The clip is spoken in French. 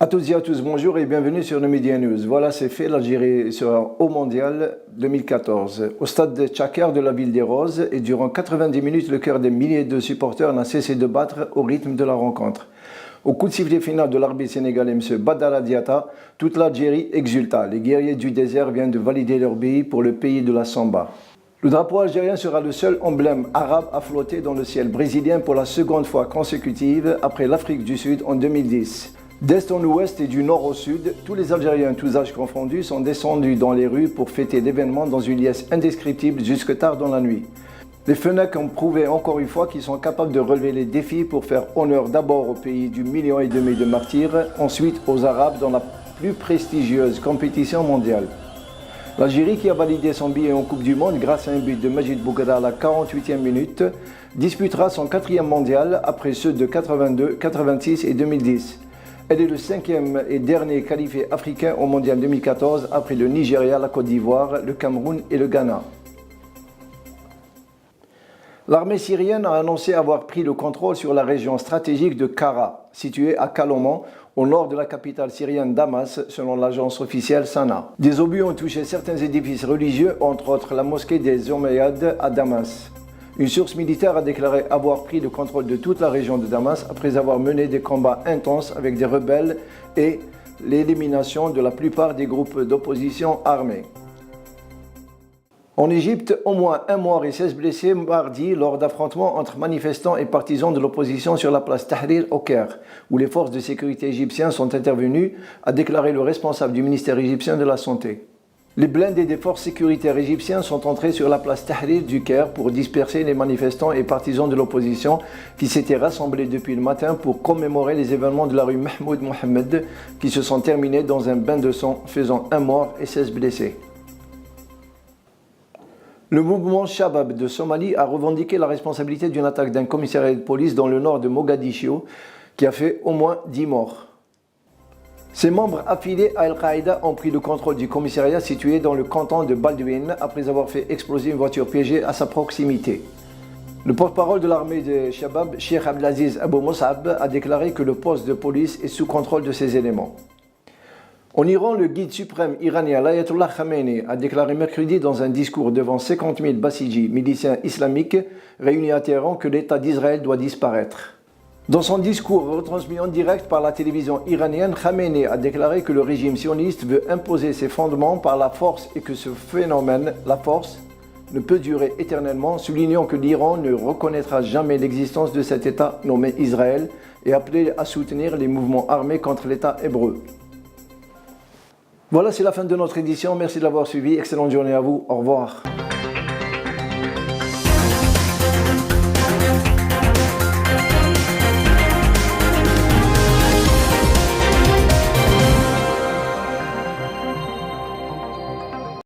À toutes et à tous, bonjour et bienvenue sur nos Media News. Voilà, c'est fait, l'Algérie sera au Mondial 2014. Au stade de Tchaker de la ville des Roses, et durant 90 minutes, le cœur des milliers de supporters n'a cessé de battre au rythme de la rencontre. Au coup de sifflet final de l'arbitre sénégalais M. Badara Diatta, toute l'Algérie exulta. Les guerriers du désert viennent de valider leur billet pour le pays de la Samba. Le drapeau algérien sera le seul emblème arabe à flotter dans le ciel brésilien pour la seconde fois consécutive après l'Afrique du Sud en 2010. D'est en ouest et du nord au sud, tous les Algériens, tous âges confondus, sont descendus dans les rues pour fêter l'événement dans une liesse indescriptible jusque tard dans la nuit. Les Fennecs ont prouvé encore une fois qu'ils sont capables de relever les défis pour faire honneur d'abord au pays du 1,5 million de martyrs, ensuite aux Arabes dans la plus prestigieuse compétition mondiale. L'Algérie, qui a validé son billet en Coupe du Monde grâce à un but de Majid Boughadda à la 48e minute, disputera son 4e mondial après ceux de 82, 86 et 2010. Elle est le 5e et dernier qualifié africain au mondial 2014 après le Nigeria, la Côte d'Ivoire, le Cameroun et le Ghana. L'armée syrienne a annoncé avoir pris le contrôle sur la région stratégique de Kara, située à Kaloman, au nord de la capitale syrienne Damas, selon l'agence officielle Sana. Des obus ont touché certains édifices religieux, entre autres la mosquée des Omeyyades à Damas. Une source militaire a déclaré avoir pris le contrôle de toute la région de Damas après avoir mené des combats intenses avec des rebelles et l'élimination de la plupart des groupes d'opposition armés. En Égypte, au moins un mort et 16 blessés mardi lors d'affrontements entre manifestants et partisans de l'opposition sur la place Tahrir au Caire, où les forces de sécurité égyptiennes sont intervenues, a déclaré le responsable du ministère égyptien de la Santé. Les blindés des forces sécuritaires égyptiennes sont entrés sur la place Tahrir du Caire pour disperser les manifestants et partisans de l'opposition qui s'étaient rassemblés depuis le matin pour commémorer les événements de la rue Mahmoud Mohammed qui se sont terminés dans un bain de sang faisant un mort et 16 blessés. Le mouvement Shabab de Somalie a revendiqué la responsabilité d'une attaque d'un commissariat de police dans le nord de Mogadiscio qui a fait au moins 10 morts. Ses membres affiliés à Al-Qaïda ont pris le contrôle du commissariat situé dans le canton de Baldwin après avoir fait exploser une voiture piégée à sa proximité. Le porte-parole de l'armée de Shabab, Cheikh Abdelaziz Abou Mus'ab, a déclaré que le poste de police est sous contrôle de ces éléments. En Iran, le guide suprême iranien l'Ayatollah Khamenei a déclaré mercredi dans un discours devant 50 000 Basiji, miliciens islamiques réunis à Téhéran, que l'État d'Israël doit disparaître. Dans son discours retransmis en direct par la télévision iranienne, Khamenei a déclaré que le régime sioniste veut imposer ses fondements par la force et que ce phénomène, la force, ne peut durer éternellement, soulignant que l'Iran ne reconnaîtra jamais l'existence de cet État nommé Israël et appelé à soutenir les mouvements armés contre l'État hébreu. Voilà, c'est la fin de notre édition. Merci de l'avoir suivi. Excellente journée à vous. Au revoir.